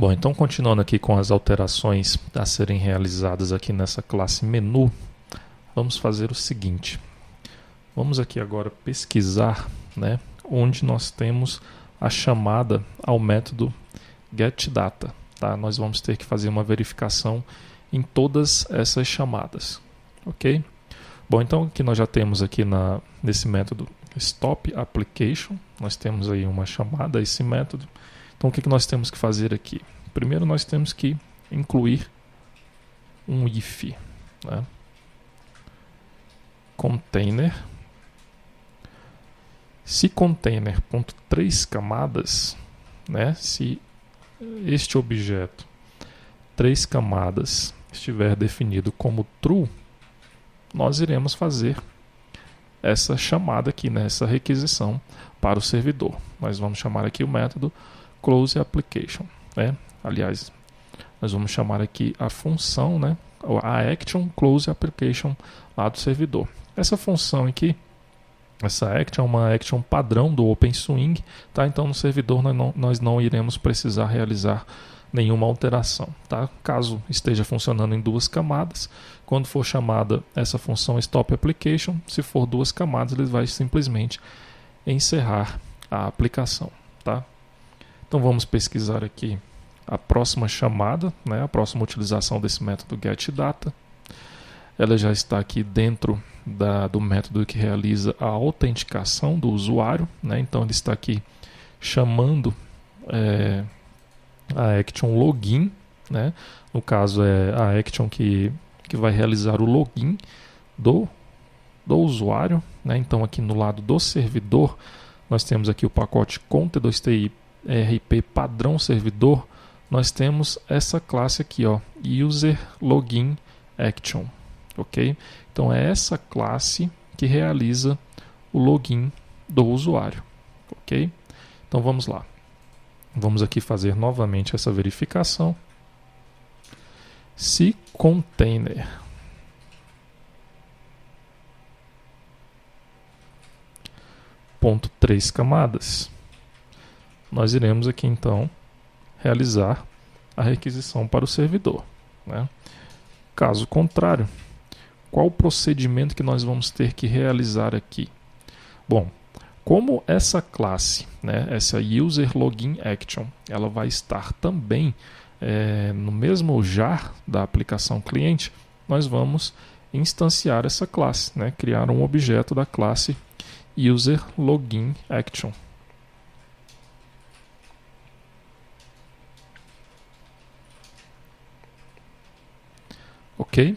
Bom, então continuando aqui com as alterações a serem realizadas aqui nessa classe menu, vamos fazer o seguinte. Vamos aqui agora pesquisar, né, onde nós temos a chamada ao método getData. Tá? Nós vamos ter que fazer uma verificação em todas essas chamadas. Ok? Bom, então aqui nós já temos aqui nesse método stopApplication, nós temos aí uma chamada a esse método. Então o que nós temos que fazer aqui? Primeiro nós temos que incluir um if, né? Container. Se container.3 camadas, né? Se este objeto 3 camadas estiver definido como true, nós iremos fazer essa chamada aqui, né? Essa requisição para o servidor. Nós vamos chamar aqui o método closeApplication, né? Aliás, nós vamos chamar aqui a função, né? A action closeApplication lá do servidor. Essa função aqui, essa action é uma action padrão do OpenSwing, tá? Então no servidor nós não iremos precisar realizar nenhuma alteração, tá? Caso esteja funcionando em 2 camadas, quando for chamada essa função stopApplication, se for 2 camadas, ele vai simplesmente encerrar a aplicação, tá? Então vamos pesquisar aqui a próxima chamada, né? A próxima utilização desse método getData. Ela já está aqui dentro do método que realiza a autenticação do usuário, né? Então ele está aqui chamando a action login, né? No caso é a action que vai realizar o login do usuário, né? Então aqui no lado do servidor nós temos aqui o pacote Conte2TI-RP padrão servidor, nós temos essa classe aqui, ó, user login action, ok? Então é essa classe que realiza o login do usuário, ok? Então vamos lá. Vamos aqui fazer novamente essa verificação. Se container ponto 3 camadas, nós iremos aqui então realizar a requisição para o servidor, né? Caso contrário, qual o procedimento que nós vamos ter que realizar aqui? Bom, como essa classe, né, essa user login action, ela vai estar também no mesmo jar da aplicação cliente, nós vamos instanciar essa classe, né, criar um objeto da classe user login action. Ok?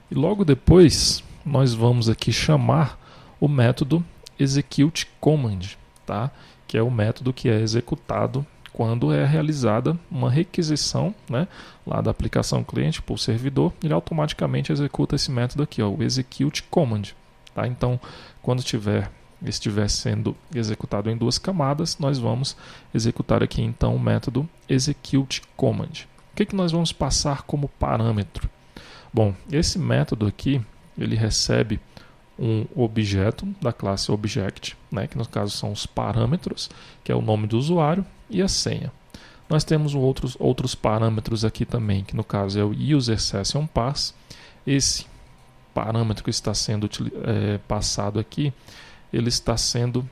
E logo depois nós vamos aqui chamar o método executeCommand, tá? Que é o método que é executado quando é realizada uma requisição, né, lá da aplicação cliente para o servidor, ele automaticamente executa esse método aqui, ó, o executeCommand, tá? Então, quando estiver sendo executado em 2 camadas, nós vamos executar aqui então o método executeCommand. O que nós vamos passar como parâmetro? Bom, esse método aqui, ele recebe um objeto da classe Object, né, que no caso são os parâmetros, que é o nome do usuário e a senha. Nós temos outros parâmetros aqui também, que no caso é o userSessionPass. Esse parâmetro que está sendo passado aqui, ele está sendo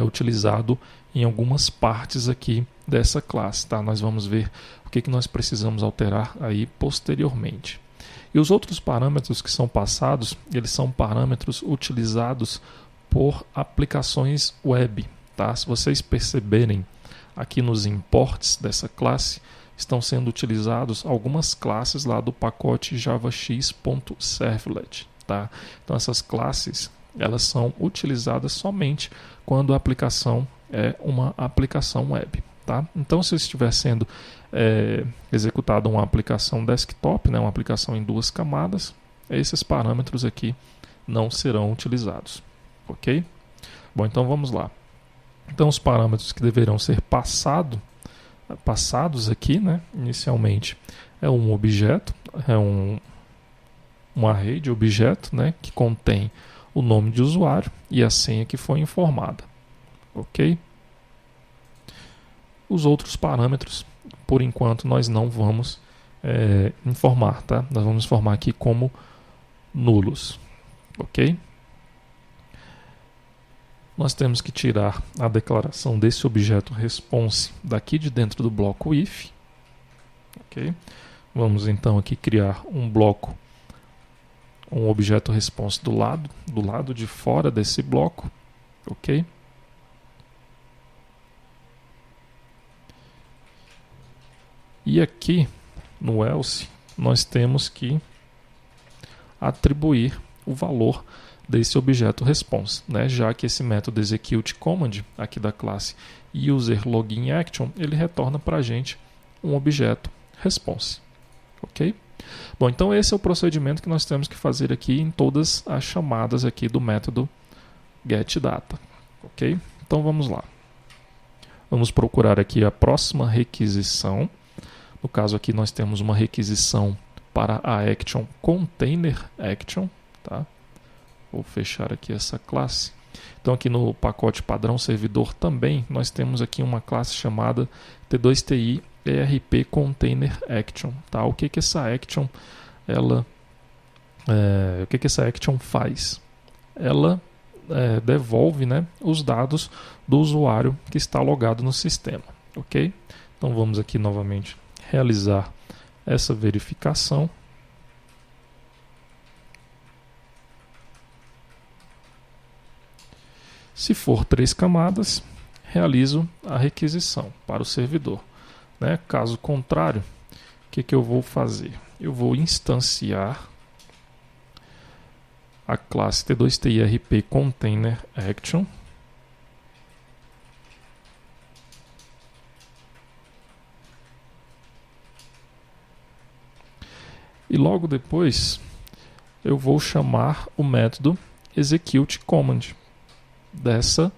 utilizado em algumas partes aqui dessa classe, tá? Nós vamos ver o que nós precisamos alterar aí posteriormente. E os outros parâmetros que são passados, eles são parâmetros utilizados por aplicações web, tá? Se vocês perceberem aqui nos imports dessa classe, estão sendo utilizados algumas classes lá do pacote javax.servlet, tá? Então essas classes, elas são utilizadas somente quando a aplicação é uma aplicação web, tá? Então se estiver sendo executada uma aplicação desktop, né, uma aplicação em 2 camadas, esses parâmetros aqui não serão utilizados, ok? Bom, então vamos lá. Então os parâmetros que deverão ser passados aqui, né, inicialmente, é um objeto, é um array de objeto, né, que contém o nome de usuário e a senha que foi informada, ok? Os outros parâmetros por enquanto nós não vamos informar, tá? Nós vamos informar aqui como nulos, ok? Nós temos que tirar a declaração desse objeto response daqui de dentro do bloco if, ok? Vamos então aqui criar um bloco, um objeto response do lado de fora desse bloco, ok? E aqui no else nós temos que atribuir o valor desse objeto response, né? Já que esse método execute command aqui da classe userLoginAction, ele retorna para a gente um objeto response, ok? Bom, então esse é o procedimento que nós temos que fazer aqui em todas as chamadas aqui do método getData, ok? Então vamos lá. Vamos procurar aqui a próxima requisição. No caso aqui nós temos uma requisição para a action ContainerAction, tá? Vou fechar aqui essa classe. Então aqui no pacote padrão servidor também nós temos aqui uma classe chamada T2TI ERP ContainerAction, tá? O que essa action essa action faz? Ela devolve, né, os dados do usuário que está logado no sistema, ok? Então vamos aqui novamente realizar essa verificação. Se for 3 camadas, realizo a requisição para o servidor, né? Caso contrário, o que eu vou fazer? Eu vou instanciar a classe T2TI-RP ContainerAction. E logo depois eu vou chamar o método executeCommand dessa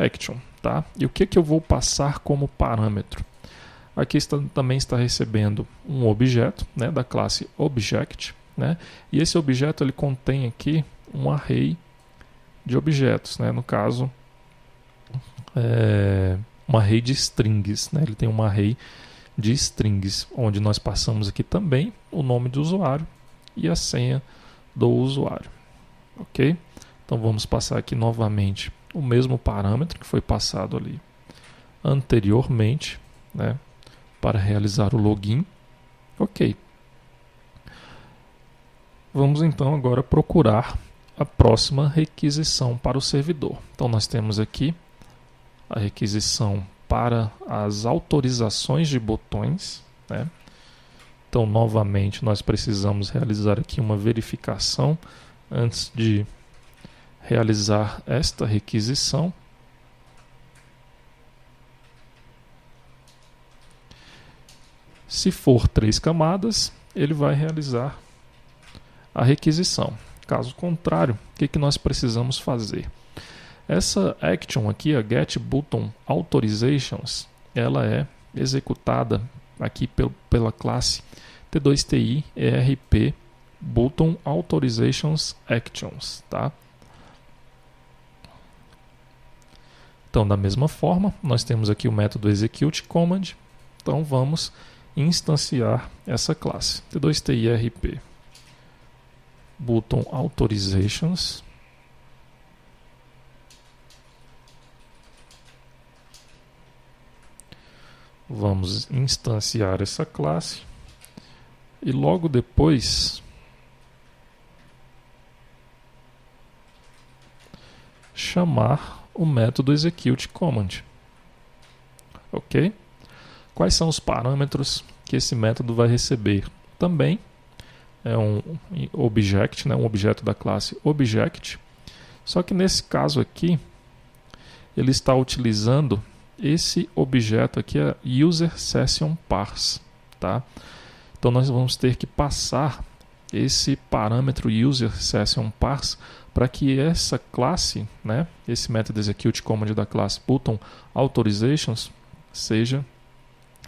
action, tá? E o que eu vou passar como parâmetro? Aqui também está recebendo um objeto, né, da classe Object, né? E esse objeto ele contém aqui um array de objetos, né? No caso, um array de strings, né? Ele tem um array de strings, onde nós passamos aqui também o nome do usuário e a senha do usuário, ok? Então vamos passar aqui novamente o mesmo parâmetro que foi passado ali anteriormente, né, para realizar o login, ok. Vamos então agora procurar a próxima requisição para o servidor. Então nós temos aqui a requisição para as autorizações de botões, né? Então novamente nós precisamos realizar aqui uma verificação antes de realizar esta requisição. Se for 3 camadas, ele vai realizar a requisição. Caso contrário, o que nós precisamos fazer? Essa action aqui, a getButtonAuthorizations, ela é executada aqui pela classe T2TI ERP ButtonAuthorizations Actions, tá? Então, da mesma forma, nós temos aqui o método executeCommand. Então, vamos instanciar essa classe T2TI ERP ButtonAuthorizations. Vamos instanciar essa classe e logo depois chamar o método executeCommand, ok? Quais são os parâmetros que esse método vai receber? Também é um object, né, um objeto da classe Object, só que nesse caso aqui ele está utilizando esse objeto aqui, é UserSessionParse, tá? Então nós vamos ter que passar esse parâmetro UserSessionParse para que essa classe, né, esse método executeCommand da classe ButtonAuthorizations seja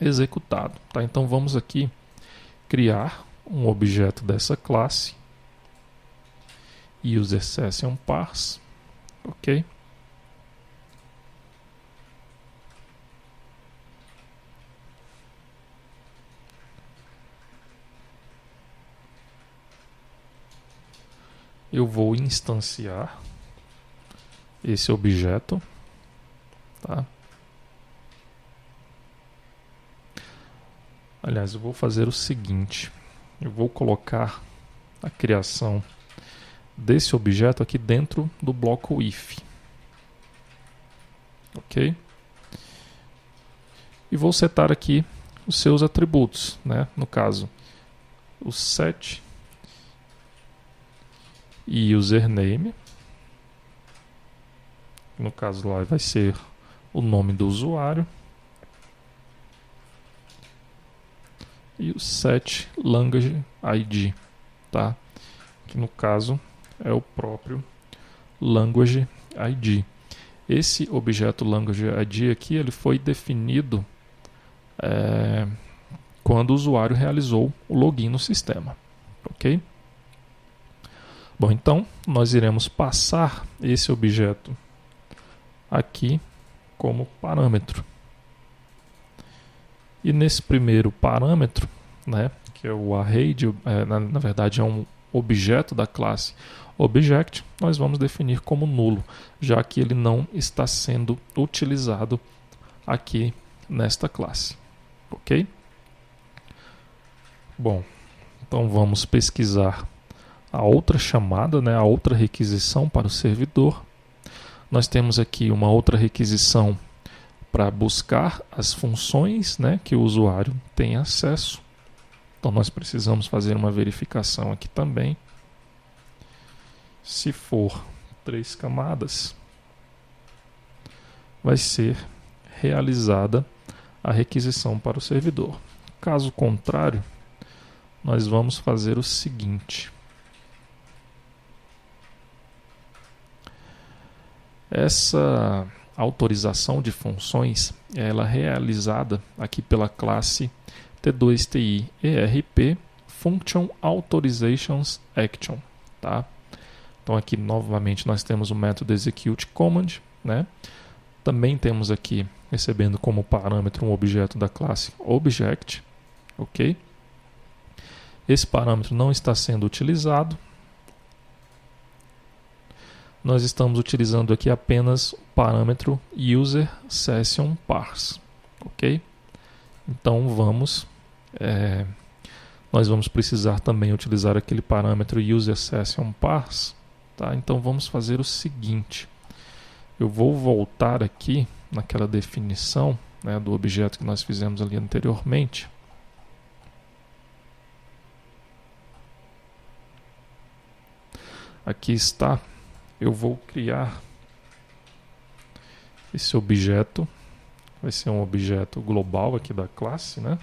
executado, tá? Então vamos aqui criar um objeto dessa classe UserSessionParse, ok? eu vou instanciar esse objeto, tá? Aliás, eu vou fazer o seguinte, eu vou colocar a criação desse objeto aqui dentro do bloco if, ok? E vou setar aqui os seus atributos, né? No caso, o set username, no caso lá vai ser o nome do usuário, e o set language ID, tá? Que no caso é o próprio language ID. Esse objeto language ID aqui, ele foi definido quando o usuário realizou o login no sistema, ok? Bom, então nós iremos passar esse objeto aqui como parâmetro. E nesse primeiro parâmetro, né, que é o array, na verdade é um objeto da classe Object, nós vamos definir como nulo, já que ele não está sendo utilizado aqui nesta classe, ok? Bom, então vamos pesquisar a outra chamada, né, a outra requisição para o servidor. Nós temos aqui uma outra requisição para buscar as funções, né, que o usuário tem acesso. Então nós precisamos fazer uma verificação aqui também. Se for 3 camadas, vai ser realizada a requisição para o servidor. Caso contrário, nós vamos fazer o seguinte. Essa autorização de funções ela é realizada aqui pela classe T2TI ERP Function Authorizations Action, tá? Então aqui novamente nós temos o método execute command, né? Também temos aqui recebendo como parâmetro um objeto da classe object, ok? Esse parâmetro não está sendo utilizado. Nós estamos utilizando aqui apenas o parâmetro user session parse, ok? Então nós vamos precisar também utilizar aquele parâmetro user session parse, tá? Então vamos fazer o seguinte, eu vou voltar aqui naquela definição, né, do objeto que nós fizemos ali anteriormente. Aqui está. Eu vou criar esse objeto, vai ser um objeto global aqui da classe, né?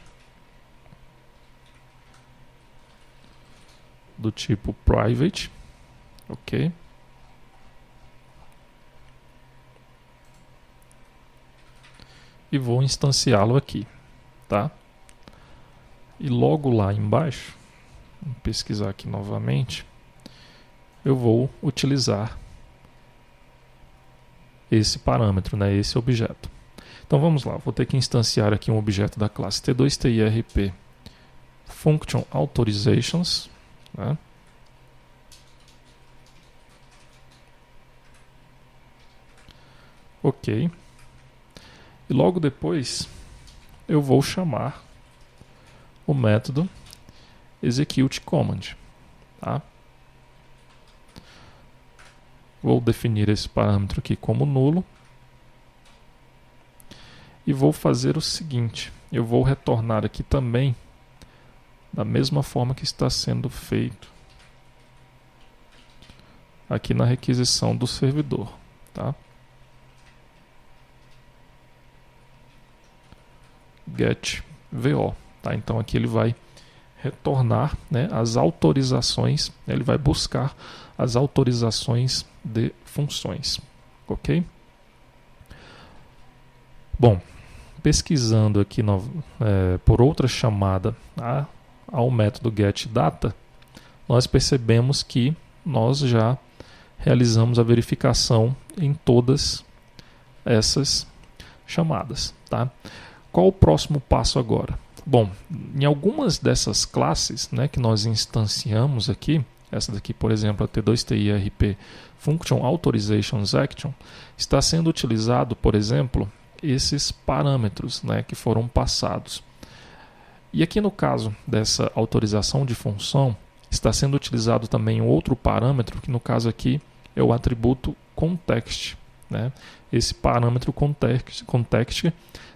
Do tipo private, ok? E vou instanciá-lo aqui, tá? E logo lá embaixo, vou pesquisar aqui novamente, eu vou utilizar esse parâmetro, né, esse objeto. Então vamos lá, vou ter que instanciar aqui um objeto da classe T2TIRP Function Authorizations, né? Ok. E logo depois eu vou chamar o método execute command, tá? Vou definir esse parâmetro aqui como nulo. E vou fazer o seguinte, eu vou retornar aqui também da mesma forma que está sendo feito aqui na requisição do servidor, tá? Get VO, tá? Então aqui ele vai retornar, né, as autorizações, né, ele vai buscar as autorizações de funções, ok? Bom, pesquisando aqui por outra chamada ao método getData, nós percebemos que nós já realizamos a verificação em todas essas chamadas, tá? Qual o próximo passo agora? Bom, em algumas dessas classes, né, que nós instanciamos aqui, essa daqui, por exemplo, a T2TIRP Function Authorizations Action, está sendo utilizado, por exemplo, esses parâmetros, né, que foram passados. E aqui no caso dessa autorização de função, está sendo utilizado também um outro parâmetro, que no caso aqui é o atributo context, né? Esse parâmetro context,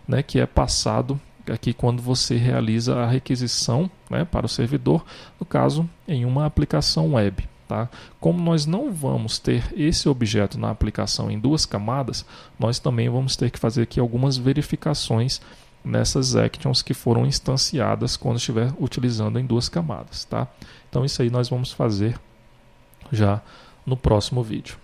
né, que é passado aqui quando você realiza a requisição, né, para o servidor, no caso em uma aplicação web. Tá? Como nós não vamos ter esse objeto na aplicação em duas camadas, nós também vamos ter que fazer aqui algumas verificações nessas actions que foram instanciadas quando estiver utilizando em duas camadas. Tá? Então isso aí nós vamos fazer já no próximo vídeo.